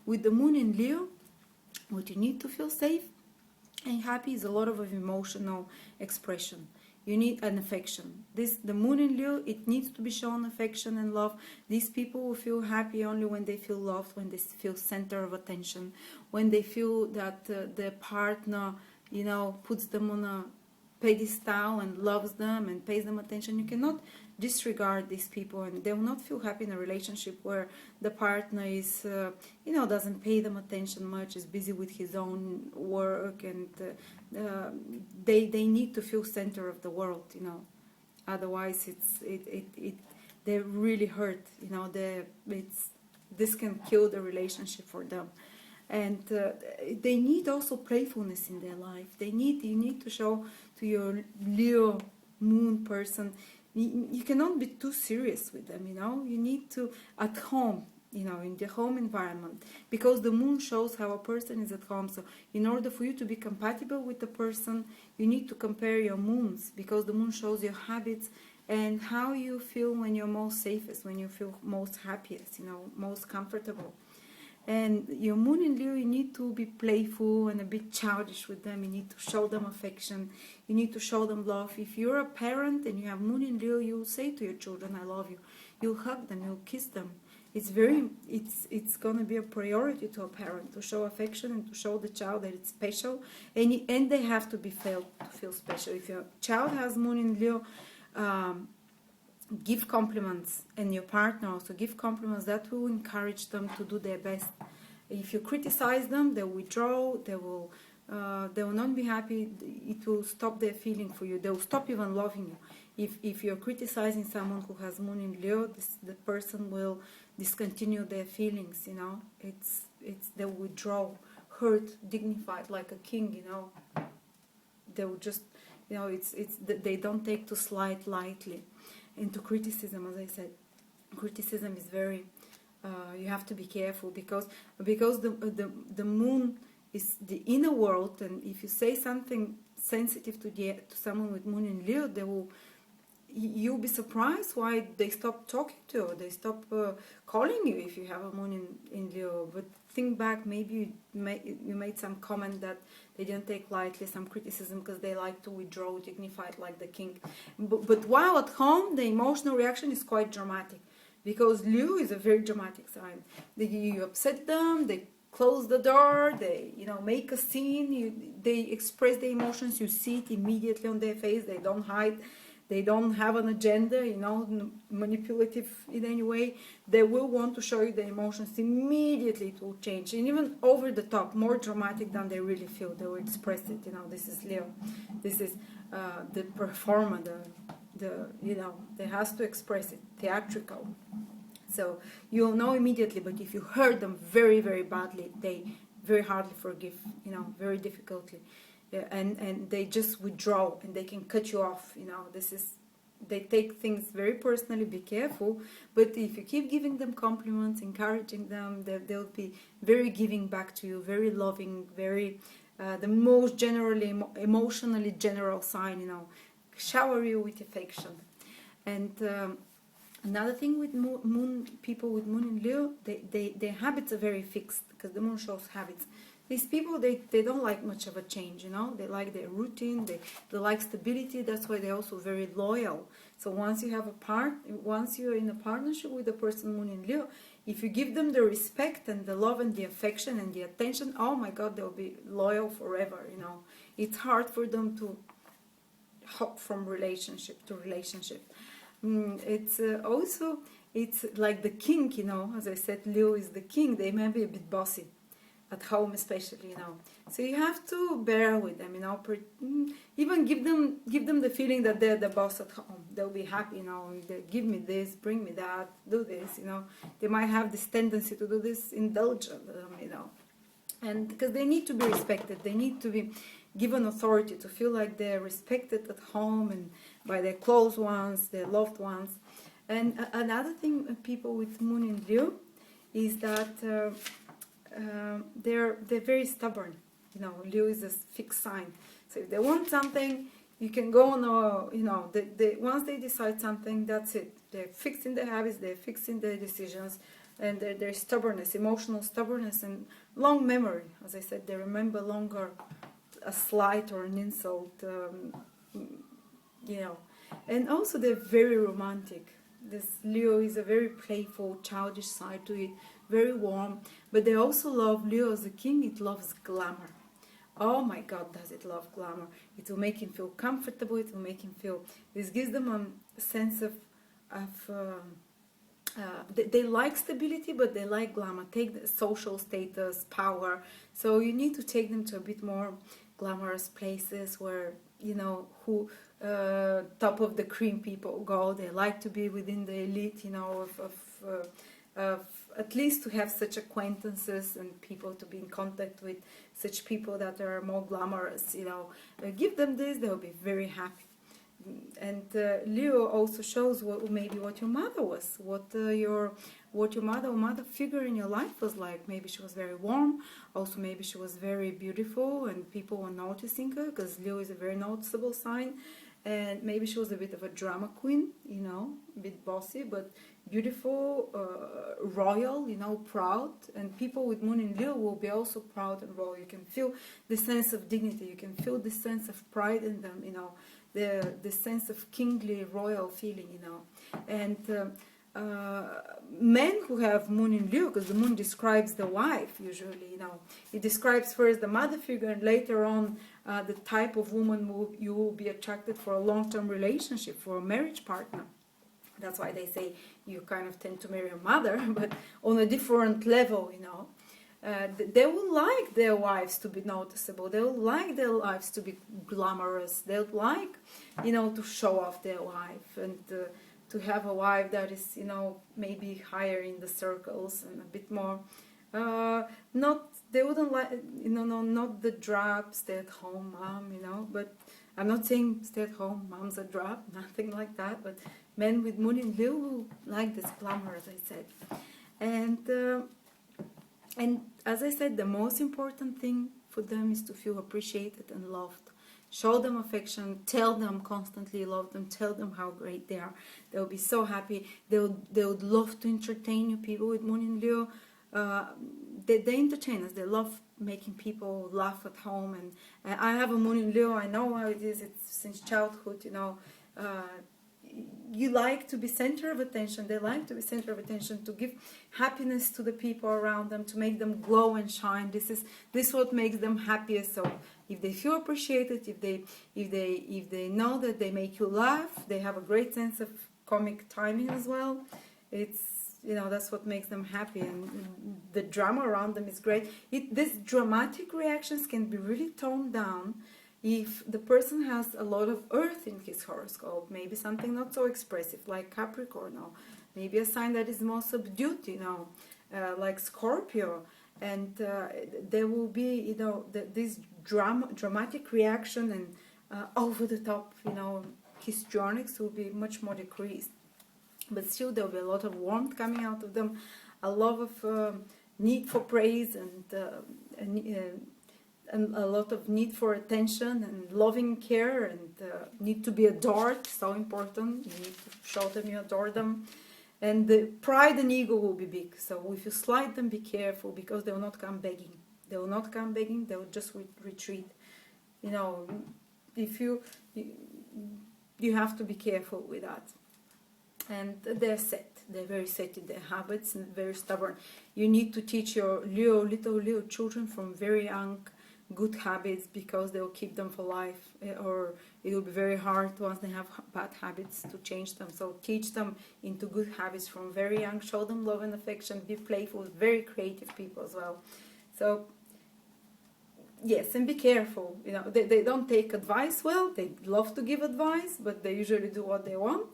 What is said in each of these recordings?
With the moon in Leo, what you need to feel safe and happy is a lot of emotional expression. You need an affection. The moon in Leo, it needs to be shown affection and love. These people will feel happy only when they feel loved, when they feel center of attention, when they feel that their partner, puts them on a pedestal and loves them and pays them attention. You cannot disregard these people, and they will not feel happy in a relationship where the partner is doesn't pay them attention much, is busy with his own work, and they need to feel center of the world, otherwise they really hurt, this can kill the relationship for them. And they need also playfulness in their life. You need to show to your Leo moon person, you cannot be too serious with them, you need to, at home, in the home environment, because the moon shows how a person is at home. So in order for you to be compatible with the person, you need to compare your moons, because the moon shows your habits and how you feel when you're most safest, when you feel most happiest, most comfortable. And your moon in Leo, you need to be playful and a bit childish with them. You need to show them affection. You need to show them love. If you're a parent and you have moon in Leo, you'll say to your children, I love you. You'll hug them, you'll kiss them. It's going to be a priority to a parent to show affection and to show the child that it's special. And they have to be felt to feel special. If your child has moon in Leo, give compliments, and your partner also give compliments. That will encourage them to do their best. If you criticize them, they will withdraw, they will not be happy. It will stop their feeling for you. They will stop even loving you. If you're criticizing someone who has moon in Leo, the person will discontinue their feelings, they will withdraw, hurt, dignified like a king, they will just, they don't take to slight lightly. And to criticism, as I said, criticism is very, you have to be careful, because the moon is the inner world, and if you say something sensitive to someone with moon in Leo, you'll be surprised why they stop talking to you, they stop calling you if you have a moon in Leo. But think back, maybe you made some comment that they didn't take lightly, some criticism, because they like to withdraw, dignified like the king. But while at home, the emotional reaction is quite dramatic, because Leo is a very dramatic sign. You upset them, they close the door, they make a scene, they express their emotions, you see it immediately on their face, they don't hide. They don't have an agenda, manipulative in any way. They will want to show you the emotions. Immediately it will change. And even over the top, more dramatic than they really feel. They will express it. This is Leo. This is the performer, they has to express it, theatrical. So you'll know immediately, but if you hurt them very, very badly, they very hardly forgive, very difficultly. And they just withdraw, and they can cut you off. They take things very personally. Be careful. But if you keep giving them compliments, encouraging them, they'll be very giving back to you, very loving, very the most emotionally general sign. Shower you with affection. And another thing with people with moon in Leo, their habits are very fixed, because the moon shows habits. These people, they don't like much of a change, They like their routine, they like stability. That's why they're also very loyal. So once you're in a partnership with a person moon in Leo, if you give them the respect and the love and the affection and the attention, oh my God, they'll be loyal forever, It's hard for them to hop from relationship to relationship. It's like the king, As I said, Leo is the king. They may be a bit bossy. At home especially, So you have to bear with them, Even give them the feeling that they're the boss at home. They'll be happy, They give me this, bring me that, do this, They might have this tendency to do this, indulge them, And because they need to be respected, they need to be given authority, to feel like they're respected at home and by their close ones, their loved ones. And another thing, people with moon in Leo, is that they're very stubborn. Leo is a fixed sign. So if they want something, you can go on, once they decide something, that's it. They're fixed in their habits, they're fixed in their decisions. and their stubbornness, emotional stubbornness, and long memory. As I said, they remember longer a slight or an insult, you know. And also they're very romantic. This Leo is a very playful, childish side to it, very warm. But they also love, Leo as a king, it loves glamour. Oh my God, does it love glamour. It will make him feel comfortable, it will make him feel, this gives them a sense of they like stability, but they like glamour. Take the social status, power. So you need to take them to a bit more glamorous places where, you know, who top of the cream people go. They like to be within the elite, you know, of at least to have such acquaintances and people to be in contact with such people that are more glamorous, you know. Give them this, they'll be very happy. And Leo also shows maybe what your mother was, what your mother or mother figure in your life was like. Maybe she was very warm, also maybe she was very beautiful and people were noticing her, because Leo is a very noticeable sign. And maybe she was a bit of a drama queen, you know, a bit bossy, but beautiful, royal, you know, proud. And people with Moon in Leo will be also proud and royal. You can feel the sense of dignity, you can feel the sense of pride in them, you know, the sense of kingly, royal feeling, you know. And men who have Moon in Leo, because the Moon describes the wife usually, you know, it describes first the mother figure and later on the type of woman you will be attracted for a long-term relationship, for a marriage partner. That's why they say you kind of tend to marry a mother, but on a different level, you know. They will like their wives to be noticeable. They will like their wives to be glamorous. They would like, you know, to show off their wife and to have a wife that is, you know, maybe higher in the circles and a bit more. They wouldn't like, you know, no, not the drab stay-at-home mom, you know. But I'm not saying stay-at-home moms are drab, nothing like that. But men with Moon in Leo will like this glamour, as I said, and as I said, the most important thing for them is to feel appreciated and loved. Show them affection, tell them constantly you love them, tell them how great they are. They'll be so happy. They would love to entertain you. People with Moon in Leo, they entertain us. They love making people laugh at home. And I have a Moon in Leo. I know how it is. It's since childhood, you know. You like to be center of attention. They like to be center of attention, to give happiness to the people around them, to make them glow and shine. This is what makes them happiest. So if they feel appreciated, if they know that they make you laugh, they have a great sense of comic timing as well. It's, you know, that's what makes them happy, and the drama around them is great. These dramatic reactions can be really toned down if the person has a lot of earth in his horoscope, maybe something not so expressive like Capricorn, or maybe a sign that is more subdued, you know, like Scorpio. And there will be, you know, this dramatic reaction and over the top, you know, histrionics will be much more decreased. But still there will be a lot of warmth coming out of them, a lot of need for praise and a lot of need for attention and loving care, and need to be adored, so important. You need to show them you adore them. And the pride and ego will be big. So if you slight them, be careful, because they will not come begging. They will not come begging, they will just retreat. You know, if you have to be careful with that. And they're set. They're very set in their habits and very stubborn. You need to teach your little Leo children from very young good habits, because they will keep them for life, or it will be very hard once they have bad habits to change them. So teach them into good habits from very young, show them love and affection, be playful, very creative people as well. So yes, and be careful, you know, they don't take advice well, they love to give advice, but they usually do what they want.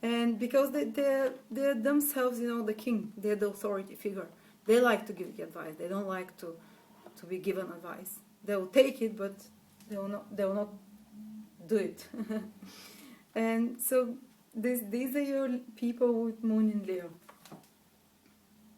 And because they're themselves, you know, the king, they're the authority figure, they like to give advice, they don't like to be given advice. They will take it, but they will not do it. And so these are your people with Moon in Leo.